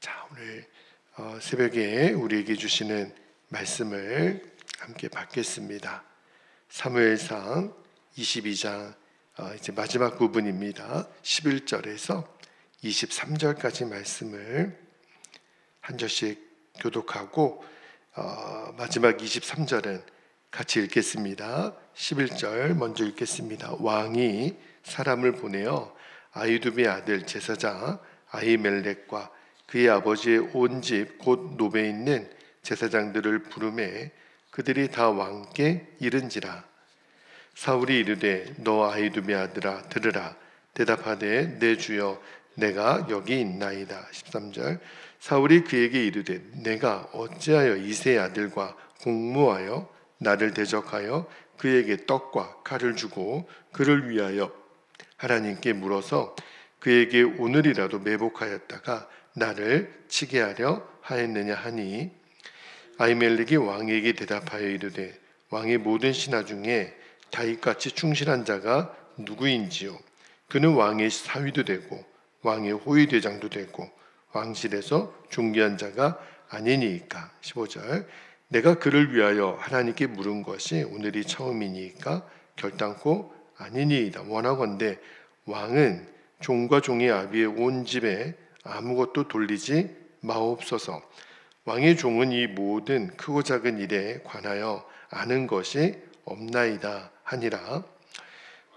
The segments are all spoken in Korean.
자, 오늘 새벽에 우리에게 주시는 말씀을 함께 받겠습니다. 사무엘상 22장 이제 마지막 부분입니다. 11절에서 23절까지 말씀을 한 절씩 교독하고 마지막 23절은 같이 읽겠습니다. 11절 먼저 읽겠습니다. 왕이 사람을 보내어 아히두베의 아들 제사장 아히멜렉과 그의 아버지의 온 집 곧 노베에 있는 제사장들을 부르매 그들이 다 왕께 이른지라. 사울이 이르되 너 아히두베 아들아 들으라. 대답하되 내 주여 내가 여기 있나이다. 13절 사울이 그에게 이르되 내가 어찌하여 이새의 아들과 공무하여 나를 대적하여 그에게 떡과 칼을 주고 그를 위하여 하나님께 물어서 그에게 오늘이라도 매복하였다가 나를 치게 하려 하였느냐 하니 아히멜렉이 왕에게 대답하여 이르되 왕의 모든 신하 중에 다윗같이 충실한 자가 누구인지요? 그는 왕의 사위도 되고 왕의 호위대장도 되고 왕실에서 존귀한 자가 아니니이까. 15절 내가 그를 위하여 하나님께 물은 것이 오늘이 처음이니까 결단코 아니니이다. 원하건대 왕은 종과 종의 아비의 온 집에 아무것도 돌리지 마옵소서. 왕의 종은 이 모든 크고 작은 일에 관하여 아는 것이 없나이다 하니라.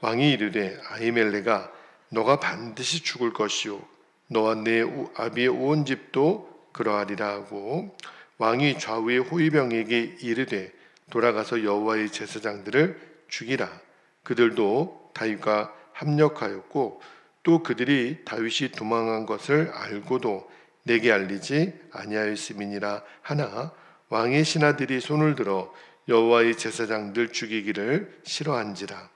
왕이 이르되 아히멜렉아 너가 반드시 죽을 것이요 너와 내 아비의 온 집도 그러하리라 하고 왕이 좌우의 호위병에게 이르되 돌아가서 여호와의 제사장들을 죽이라. 그들도 다윗과 합력하였고 또 그들이 다윗이 도망한 것을 알고도 내게 알리지 아니하였음이니라 하나 왕의 신하들이 손을 들어 여호와의 제사장들 죽이기를 싫어한지라.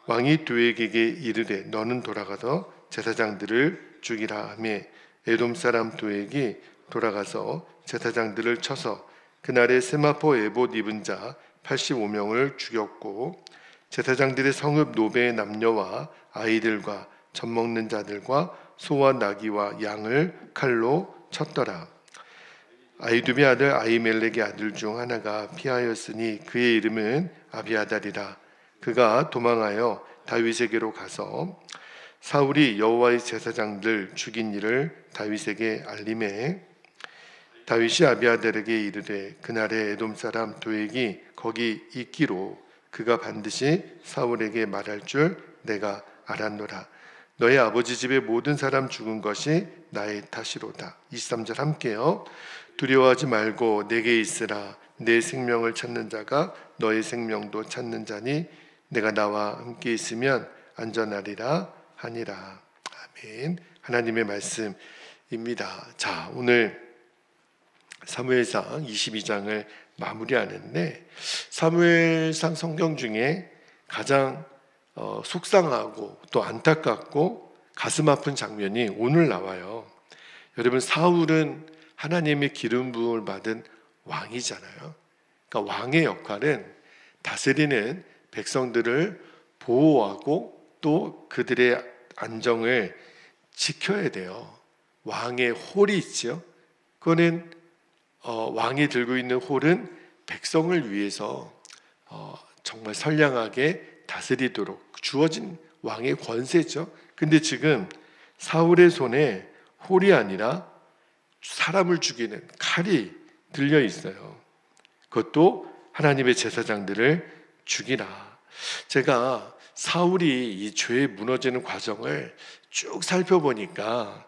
왕이 도액에게 이르되 너는 돌아가서 제사장들을 죽이라 하며 에돔 사람 도액이 돌아가서 제사장들을 쳐서 그날에 세마포 에봇 입은 자 85명을 죽였고 제사장들의 성읍 노베의 남녀와 아이들과 젖 먹는 자들과 소와 나귀와 양을 칼로 쳤더라. 아히두베 아들 아히멜렉의 아들 중 하나가 피하였으니 그의 이름은 아비아달이라. 그가 도망하여 다윗에게로 가서 사울이 여호와의 제사장들 죽인 일을 다윗에게 알림해 다윗이 아비아달에게 이르되 그날에 에돔 사람 도액이 거기 있기로 그가 반드시 사울에게 말할 줄 내가 알았노라. 너의 아버지 집의 모든 사람 죽은 것이 나의 탓이로다. 23절 함께요. 두려워하지 말고 내게 있으라. 내 생명을 찾는 자가 너의 생명도 찾는 자니 내가 나와 함께 있으면 안전하리라 하니라. 아멘. 하나님의 말씀입니다. 자, 오늘 사무엘상 22장을 마무리하는데 사무엘상 성경 중에 가장 속상하고 또 안타깝고 가슴 아픈 장면이 오늘 나와요. 여러분 사울은 하나님의 기름 부음을 받은 왕이잖아요. 그러니까 왕의 역할은 다스리는 백성들을 보호하고 또 그들의 안정을 지켜야 돼요. 왕의 홀이 있죠. 그거는 왕이 들고 있는 홀은 백성을 위해서 정말 선량하게 다스리도록 주어진 왕의 권세죠. 근데 지금 사울의 손에 홀이 아니라 사람을 죽이는 칼이 들려 있어요. 그것도 하나님의 제사장들을 죽이라. 제가 사울이 이 죄에 무너지는 과정을 쭉 살펴보니까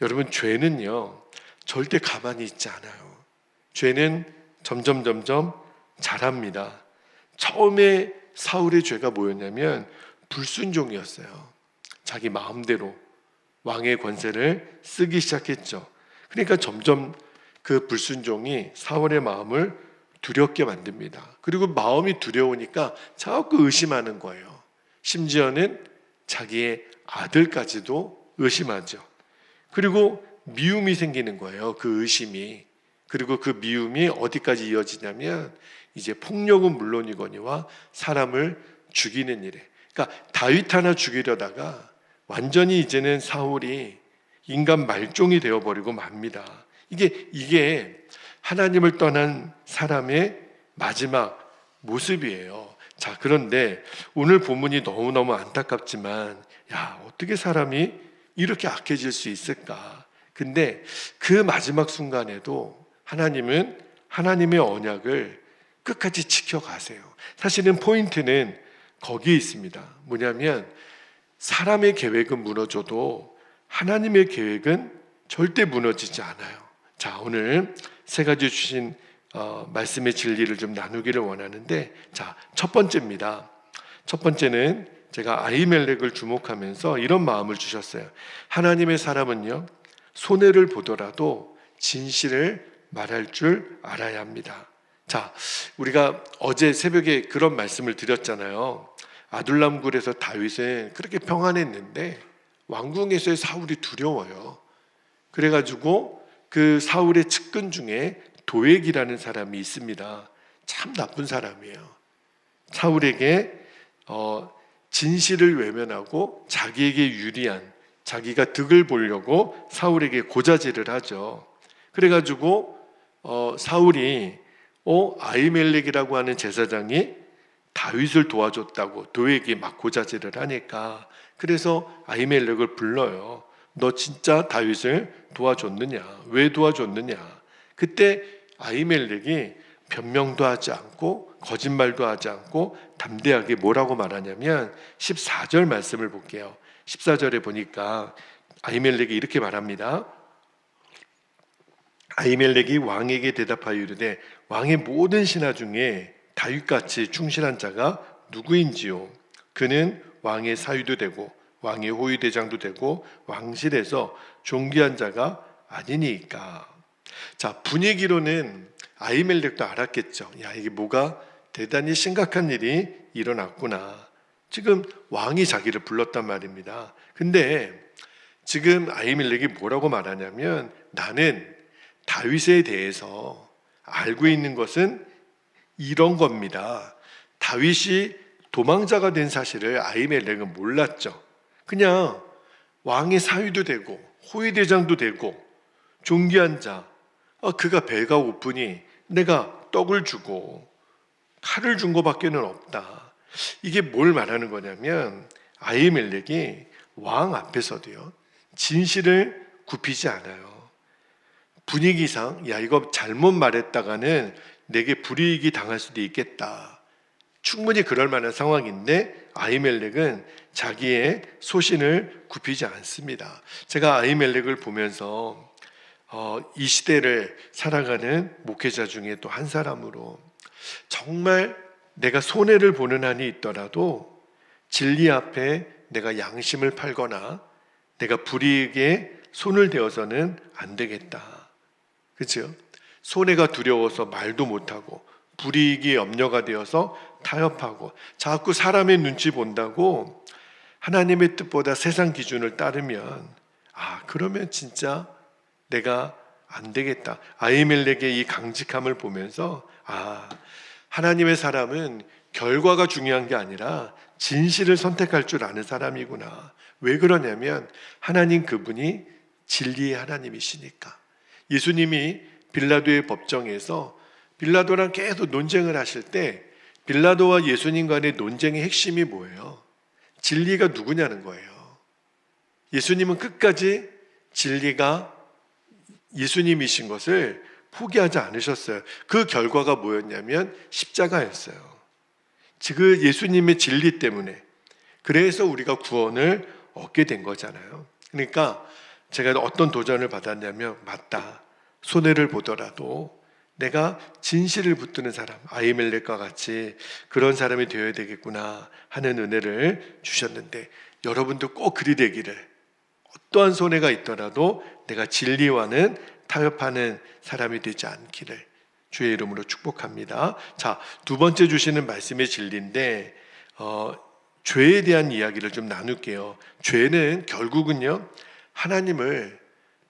여러분 죄는요 절대 가만히 있지 않아요. 죄는 점점 자랍니다. 처음에 사울의 죄가 뭐였냐면 불순종이었어요. 자기 마음대로 왕의 권세를 쓰기 시작했죠. 그러니까 점점 그 불순종이 사울의 마음을 두렵게 만듭니다. 그리고 마음이 두려우니까 자꾸 의심하는 거예요. 심지어는 자기의 아들까지도 의심하죠. 그리고 미움이 생기는 거예요. 그 의심이. 그리고 그 미움이 어디까지 이어지냐면 이제 폭력은 물론이거니와 사람을 죽이는 일에. 그러니까 다윗 하나 죽이려다가 완전히 이제는 사울이 인간 말종이 되어버리고 맙니다. 이게 하나님을 떠난 사람의 마지막 모습이에요. 자, 그런데 오늘 본문이 너무너무 안타깝지만, 어떻게 사람이 이렇게 악해질 수 있을까? 근데 그 마지막 순간에도 하나님은 하나님의 언약을 끝까지 지켜가세요. 사실은 포인트는 거기에 있습니다. 뭐냐면 사람의 계획은 무너져도 하나님의 계획은 절대 무너지지 않아요. 자, 오늘 세 가지 주신 말씀의 진리를 좀 나누기를 원하는데, 자, 첫 번째입니다. 첫 번째는 제가 아히멜렉을 주목하면서 이런 마음을 주셨어요. 하나님의 사람은요, 손해를 보더라도 진실을 말할 줄 알아야 합니다. 자, 우리가 어제 새벽에 그런 말씀을 드렸잖아요. 아둘람 굴에서 다윗은 그렇게 평안했는데 왕궁에서의 사울이 두려워요. 그래가지고 그 사울의 측근 중에 도액이라는 사람이 있습니다. 참 나쁜 사람이에요. 사울에게 진실을 외면하고 자기에게 유리한, 자기가 득을 보려고 사울에게 고자질을 하죠. 그래가지고 사울이 아히멜렉이라고 하는 제사장이 다윗을 도와줬다고 도액이 막 고자질을 하니까, 그래서 아히멜렉을 불러요. 너 진짜 다윗을 도와줬느냐? 왜 도와줬느냐? 그때 아히멜렉이 변명도 하지 않고 거짓말도 하지 않고 담대하게 뭐라고 말하냐면 14절 말씀을 볼게요. 14절에 보니까 아히멜렉이 이렇게 말합니다. 아히멜렉이 왕에게 대답하여 이르되 왕의 모든 신하 중에 다윗같이 충실한 자가 누구인지요? 그는 왕의 사위도 되고 왕의 호위대장도 되고 왕실에서 존귀한 자가 아니니까. 자, 분위기로는 아히멜렉도 알았겠죠. 이게 뭐가 대단히 심각한 일이 일어났구나. 지금 왕이 자기를 불렀단 말입니다. 근데 지금 아히멜렉이 뭐라고 말하냐면, 나는 다윗에 대해서 알고 있는 것은 이런 겁니다. 다윗이 도망자가 된 사실을 아히멜렉은 몰랐죠. 그냥 왕의 사위도 되고 호위대장도 되고 존귀한 자, 그가 배가 고프니 내가 떡을 주고 칼을 준 것밖에는 없다. 이게 뭘 말하는 거냐면 아히멜렉이 왕 앞에서도요, 진실을 굽히지 않아요. 분위기상 이거 잘못 말했다가는 내게 불이익이 당할 수도 있겠다. 충분히 그럴 만한 상황인데 아히멜렉은 자기의 소신을 굽히지 않습니다. 제가 아히멜렉을 보면서 이 시대를 살아가는 목회자 중에 또 한 사람으로, 정말 내가 손해를 보는 한이 있더라도 진리 앞에 내가 양심을 팔거나 내가 불이익에 손을 대어서는 안 되겠다. 그렇죠? 손해가 두려워서 말도 못하고 불이익이 염려가 되어서 타협하고 자꾸 사람의 눈치 본다고 하나님의 뜻보다 세상 기준을 따르면 그러면 진짜 내가 안 되겠다. 아히멜렉의 이 강직함을 보면서 하나님의 사람은 결과가 중요한 게 아니라 진실을 선택할 줄 아는 사람이구나. 왜 그러냐면 하나님 그분이 진리의 하나님이시니까. 예수님이 빌라도의 법정에서 빌라도랑 계속 논쟁을 하실 때 빌라도와 예수님 간의 논쟁의 핵심이 뭐예요? 진리가 누구냐는 거예요. 예수님은 끝까지 진리가 예수님이신 것을 포기하지 않으셨어요. 그 결과가 뭐였냐면 십자가였어요. 그 예수님의 진리 때문에, 그래서 우리가 구원을 얻게 된 거잖아요. 그러니까 제가 어떤 도전을 받았냐면, 맞다, 손해를 보더라도 내가 진실을 붙드는 사람, 아히멜렉과 같이 그런 사람이 되어야 되겠구나 하는 은혜를 주셨는데, 여러분도 꼭 그리 되기를, 어떠한 손해가 있더라도 내가 진리와는 타협하는 사람이 되지 않기를 주의 이름으로 축복합니다. 자, 두 번째 주시는 말씀의 진리인데 죄에 대한 이야기를 좀 나눌게요. 죄는 결국은요, 하나님을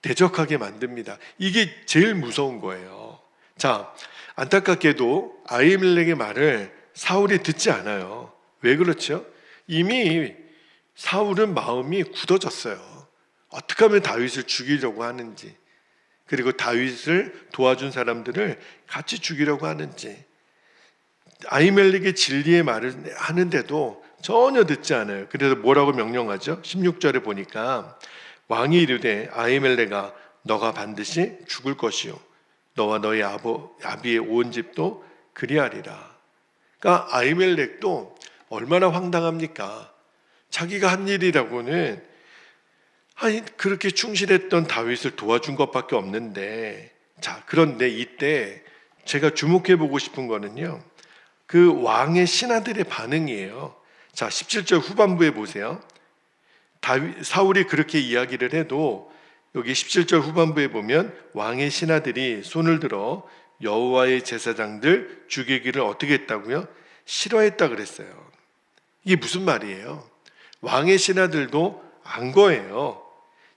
대적하게 만듭니다. 이게 제일 무서운 거예요. 자, 안타깝게도 아히멜렉의 말을 사울이 듣지 않아요. 왜 그렇죠? 이미 사울은 마음이 굳어졌어요. 어떻게 하면 다윗을 죽이려고 하는지, 그리고 다윗을 도와준 사람들을 같이 죽이려고 하는지, 아히멜렉의 진리의 말을 하는데도 전혀 듣지 않아요. 그래서 뭐라고 명령하죠? 16절에 보니까 왕이 이르되 아히멜렉아 너가 반드시 죽을 것이요 너와 너희 아비의 온 집도 그리하리라. 그러니까 아히멜렉도 얼마나 황당합니까? 자기가 한 일이라고는 그렇게 충실했던 다윗을 도와준 것밖에 없는데, 자, 그런데 이때 제가 주목해 보고 싶은 거는요, 그 왕의 신하들의 반응이에요. 자, 17절 후반부에 보세요. 사울이 그렇게 이야기를 해도 여기 17절 후반부에 보면 왕의 신하들이 손을 들어 여호와의 제사장들 죽이기를 어떻게 했다고요? 싫어했다 그랬어요. 이게 무슨 말이에요? 왕의 신하들도 안 거예요.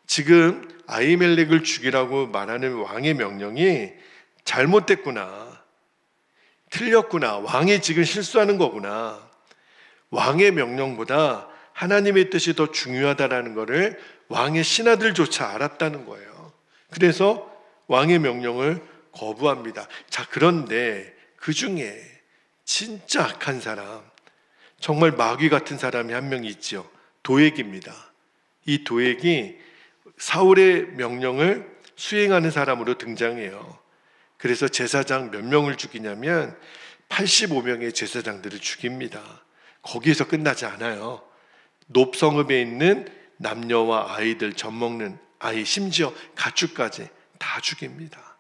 지금 아히멜렉을 죽이라고 말하는 왕의 명령이 잘못됐구나, 틀렸구나, 왕이 지금 실수하는 거구나, 왕의 명령보다 하나님의 뜻이 더 중요하다는 것을 왕의 신하들조차 알았다는 거예요. 그래서 왕의 명령을 거부합니다. 자, 그런데 그 중에 진짜 악한 사람, 정말 마귀 같은 사람이 한 명 있죠. 도액입니다. 이 도액이 사울의 명령을 수행하는 사람으로 등장해요. 그래서 제사장 몇 명을 죽이냐면 85명의 제사장들을 죽입니다. 거기에서 끝나지 않아요. 놉성읍에 있는 남녀와 아이들, 젖먹는 아이, 심지어 가축까지 다 죽입니다.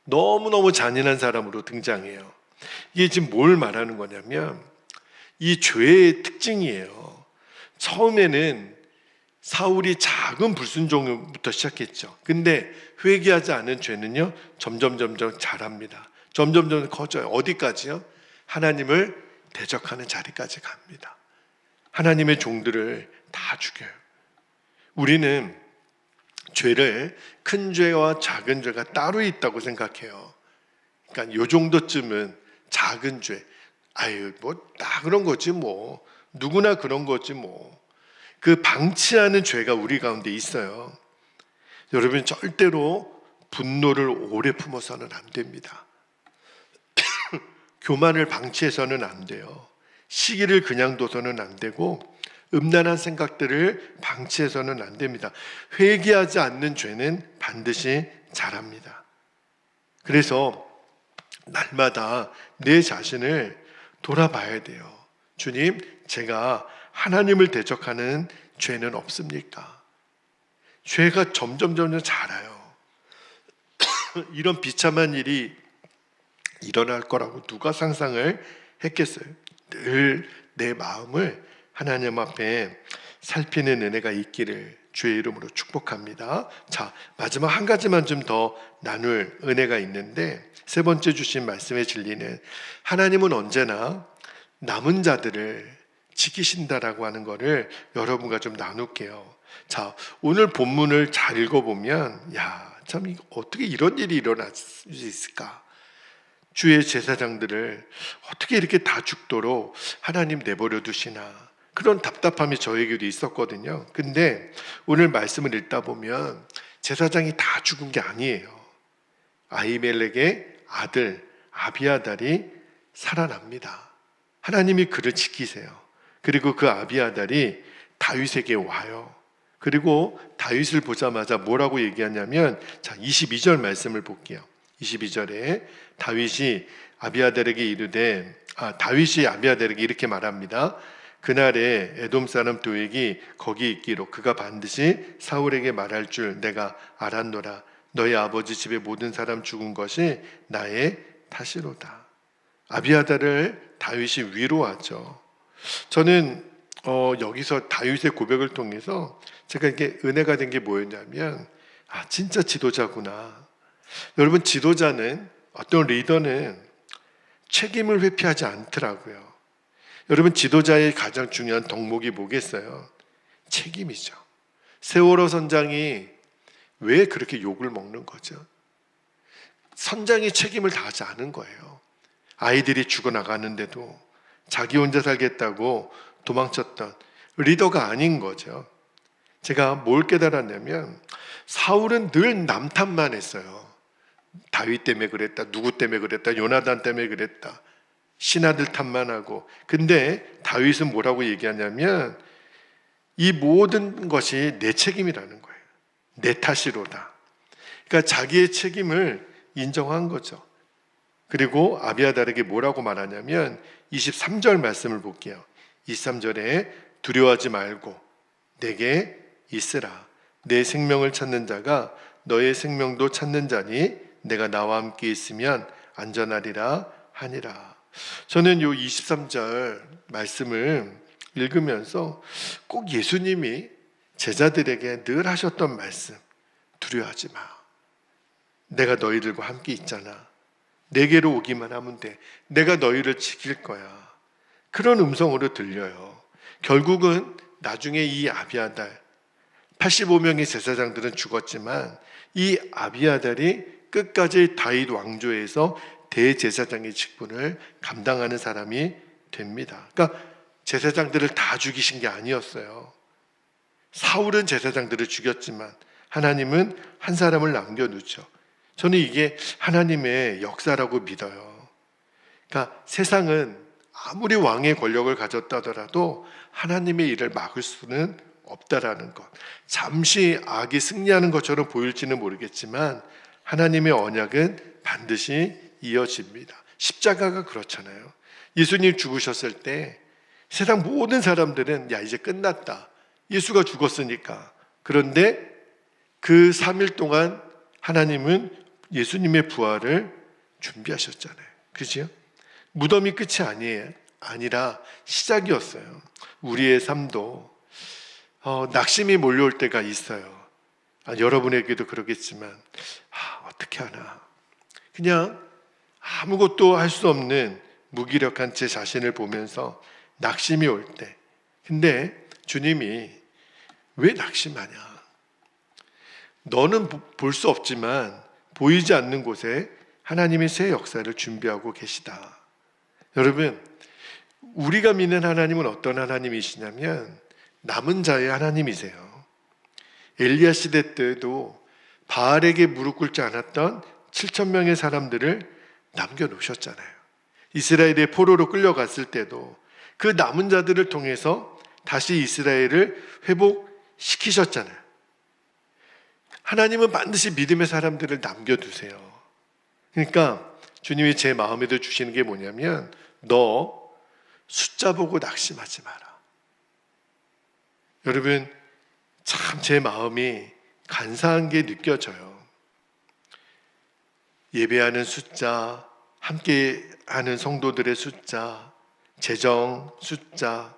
너무너무 잔인한 사람으로 등장해요. 이게 지금 뭘 말하는 거냐면 이 죄의 특징이에요. 처음에는 사울이 작은 불순종부터 시작했죠. 근데 회개하지 않은 죄는요, 점점 자랍니다. 점점 커져요. 어디까지요? 하나님을 대적하는 자리까지 갑니다. 하나님의 종들을 다 죽여요. 우리는 죄를 큰 죄와 작은 죄가 따로 있다고 생각해요. 그러니까 요 정도쯤은 작은 죄, 다 그런 거지 뭐, 누구나 그런 거지 뭐. 그 방치하는 죄가 우리 가운데 있어요. 여러분, 절대로 분노를 오래 품어서는 안 됩니다. 교만을 방치해서는 안 돼요. 시기를 그냥 둬서는 안 되고, 음란한 생각들을 방치해서는 안 됩니다. 회개하지 않는 죄는 반드시 자랍니다. 그래서 날마다 내 자신을 돌아봐야 돼요. 주님, 제가 하나님을 대적하는 죄는 없습니까? 죄가 점점 자라요. 이런 비참한 일이 일어날 거라고 누가 상상을 했겠어요? 늘 내 마음을 하나님 앞에 살피는 은혜가 있기를 주의 이름으로 축복합니다. 자, 마지막 한 가지만 좀 더 나눌 은혜가 있는데, 세 번째 주신 말씀의 진리는 하나님은 언제나 남은 자들을 지키신다라고 하는 것을 여러분과 좀 나눌게요. 자, 오늘 본문을 잘 읽어보면 참 어떻게 이런 일이 일어날 수 있을까? 주의 제사장들을 어떻게 이렇게 다 죽도록 하나님 내버려 두시나, 그런 답답함이 저에게도 있었거든요. 근데 오늘 말씀을 읽다 보면 제사장이 다 죽은 게 아니에요. 아히멜렉의 아들 아비아달이 살아납니다. 하나님이 그를 지키세요. 그리고 그 아비아달이 다윗에게 와요. 그리고 다윗을 보자마자 뭐라고 얘기하냐면, 자, 22절 말씀을 볼게요. 22절에 다윗이 아비아달에게 이렇게 말합니다. 그날에 에돔 사람 도액이 거기 있기로 그가 반드시 사울에게 말할 줄 내가 알았노라. 너희 아버지 집의 모든 사람 죽은 것이 나의 탓이로다. 아비아달을 다윗이 위로하죠. 저는 여기서 다윗의 고백을 통해서 제가 이게 은혜가 된 게 뭐였냐면, 진짜 지도자구나. 여러분, 지도자는, 어떤 리더는 책임을 회피하지 않더라고요. 여러분, 지도자의 가장 중요한 덕목이 뭐겠어요? 책임이죠. 세월호 선장이 왜 그렇게 욕을 먹는 거죠? 선장이 책임을 다하지 않은 거예요. 아이들이 죽어나가는데도 자기 혼자 살겠다고 도망쳤던 리더가 아닌 거죠. 제가 뭘 깨달았냐면 사울은 늘 남 탓만 했어요. 다윗 때문에 그랬다, 누구 때문에 그랬다, 요나단 때문에 그랬다, 신하들 탓만 하고. 근데 다윗은 뭐라고 얘기하냐면 이 모든 것이 내 책임이라는 거예요. 내 탓이로다. 그러니까 자기의 책임을 인정한 거죠. 그리고 아비아달에게 뭐라고 말하냐면 23절 말씀을 볼게요. 23절에 두려워하지 말고 내게 있으라. 내 생명을 찾는 자가 너의 생명도 찾는 자니 내가 나와 함께 있으면 안전하리라 하니라. 저는 이 23절 말씀을 읽으면서 꼭 예수님이 제자들에게 늘 하셨던 말씀, 두려워하지 마. 내가 너희들과 함께 있잖아. 내게로 오기만 하면 돼. 내가 너희를 지킬 거야. 그런 음성으로 들려요. 결국은 나중에 이 아비아달, 85명의 제사장들은 죽었지만 이 아비아달이 끝까지 다윗 왕조에서 대제사장의 직분을 감당하는 사람이 됩니다. 그러니까 제사장들을 다 죽이신 게 아니었어요. 사울은 제사장들을 죽였지만 하나님은 한 사람을 남겨두죠. 저는 이게 하나님의 역사라고 믿어요. 그러니까 세상은 아무리 왕의 권력을 가졌다 하더라도 하나님의 일을 막을 수는 없다라는 것. 잠시 악이 승리하는 것처럼 보일지는 모르겠지만 하나님의 언약은 반드시 이어집니다. 십자가가 그렇잖아요. 예수님 죽으셨을 때 세상 모든 사람들은 야 이제 끝났다. 예수가 죽었으니까. 그런데 그 3일 동안 하나님은 예수님의 부활을 준비하셨잖아요. 그죠? 무덤이 끝이 아니라 시작이었어요. 우리의 삶도 낙심이 몰려올 때가 있어요. 여러분에게도 그러겠지만 어떻게 하나. 그냥 아무것도 할 수 없는 무기력한 제 자신을 보면서 낙심이 올 때. 근데 주님이 왜 낙심하냐? 너는 볼 수 없지만 보이지 않는 곳에 하나님의 새 역사를 준비하고 계시다. 여러분, 우리가 믿는 하나님은 어떤 하나님이시냐면 남은 자의 하나님이세요. 엘리야 시대 때도 바알에게 무릎 꿇지 않았던 7,000명의 사람들을 남겨놓으셨잖아요. 이스라엘의 포로로 끌려갔을 때도 그 남은 자들을 통해서 다시 이스라엘을 회복시키셨잖아요. 하나님은 반드시 믿음의 사람들을 남겨두세요. 그러니까 주님이 제 마음에도 주시는 게 뭐냐면 너 숫자 보고 낙심하지 마라. 여러분, 참 제 마음이 간사한 게 느껴져요. 예배하는 숫자, 함께하는 성도들의 숫자, 재정 숫자,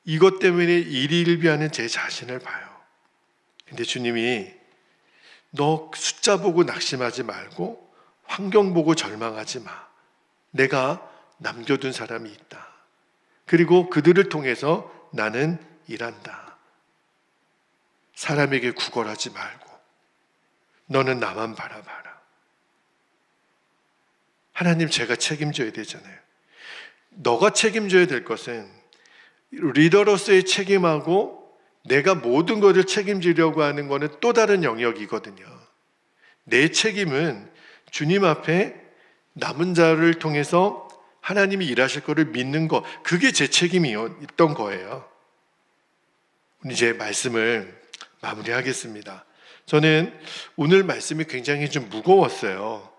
이것 때문에 일희일비하는 제 자신을 봐요. 근데 주님이 너 숫자 보고 낙심하지 말고 환경 보고 절망하지 마. 내가 남겨둔 사람이 있다. 그리고 그들을 통해서 나는 일한다. 사람에게 구걸하지 말고 너는 나만 바라봐라. 하나님, 제가 책임져야 되잖아요. 너가 책임져야 될 것은 리더로서의 책임하고 내가 모든 것을 책임지려고 하는 것은 또 다른 영역이거든요. 내 책임은 주님 앞에 남은 자를 통해서 하나님이 일하실 것을 믿는 것, 그게 제 책임이었던 거예요. 이제 말씀을 마무리하겠습니다. 저는 오늘 말씀이 굉장히 좀 무거웠어요.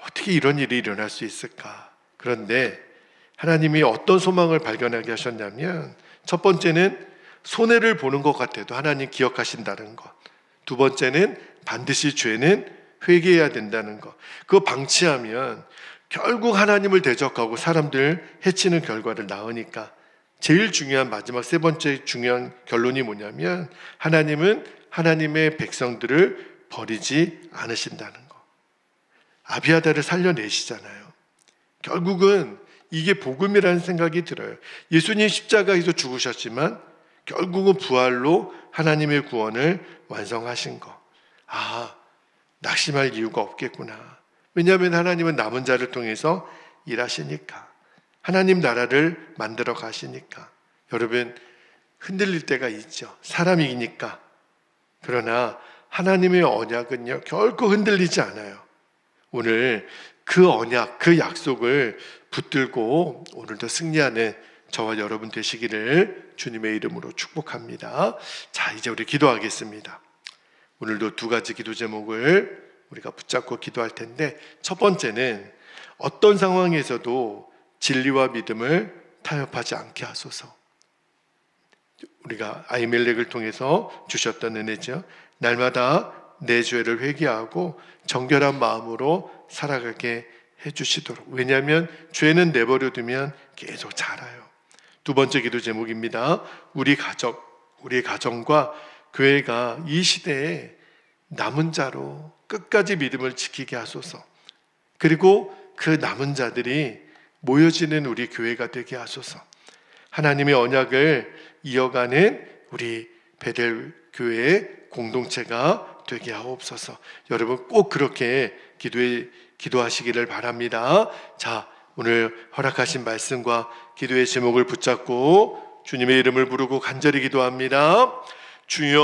어떻게 이런 일이 일어날 수 있을까? 그런데 하나님이 어떤 소망을 발견하게 하셨냐면 첫 번째는 손해를 보는 것 같아도 하나님 기억하신다는 것. 두 번째는 반드시 죄는 회개해야 된다는 것. 그거 방치하면 결국 하나님을 대적하고 사람들 해치는 결과를 낳으니까 제일 중요한 마지막 세 번째 중요한 결론이 뭐냐면 하나님은 하나님의 백성들을 버리지 않으신다는 것. 아비아달을 살려내시잖아요. 결국은 이게 복음이라는 생각이 들어요. 예수님 십자가에서 죽으셨지만 결국은 부활로 하나님의 구원을 완성하신 것. 낙심할 이유가 없겠구나. 왜냐하면 하나님은 남은 자를 통해서 일하시니까. 하나님 나라를 만들어 가시니까. 여러분, 흔들릴 때가 있죠. 사람이니까 그러나 하나님의 언약은요, 결코 흔들리지 않아요. 오늘 그 언약, 그 약속을 붙들고 오늘도 승리하는 저와 여러분 되시기를 주님의 이름으로 축복합니다. 자, 이제 우리 기도하겠습니다. 오늘도 두 가지 기도 제목을 우리가 붙잡고 기도할 텐데, 첫 번째는 어떤 상황에서도 진리와 믿음을 타협하지 않게 하소서. 우리가 아히멜렉을 통해서 주셨던 은혜죠. 날마다 내 죄를 회개하고 정결한 마음으로 살아가게 해주시도록. 왜냐하면 죄는 내버려 두면 계속 자라요. 두 번째 기도 제목입니다. 우리 가정과 교회가 이 시대에 남은 자로 끝까지 믿음을 지키게 하소서. 그리고 그 남은 자들이 모여지는 우리 교회가 되게 하소서. 하나님의 언약을 이어가는 우리 베델 교회의 공동체가 되게 하옵소서. 여러분 꼭 그렇게 기도하시기를 바랍니다. 자, 오늘 허락하신 말씀과 기도의 제목을 붙잡고 주님의 이름을 부르고 간절히 기도합니다. 주여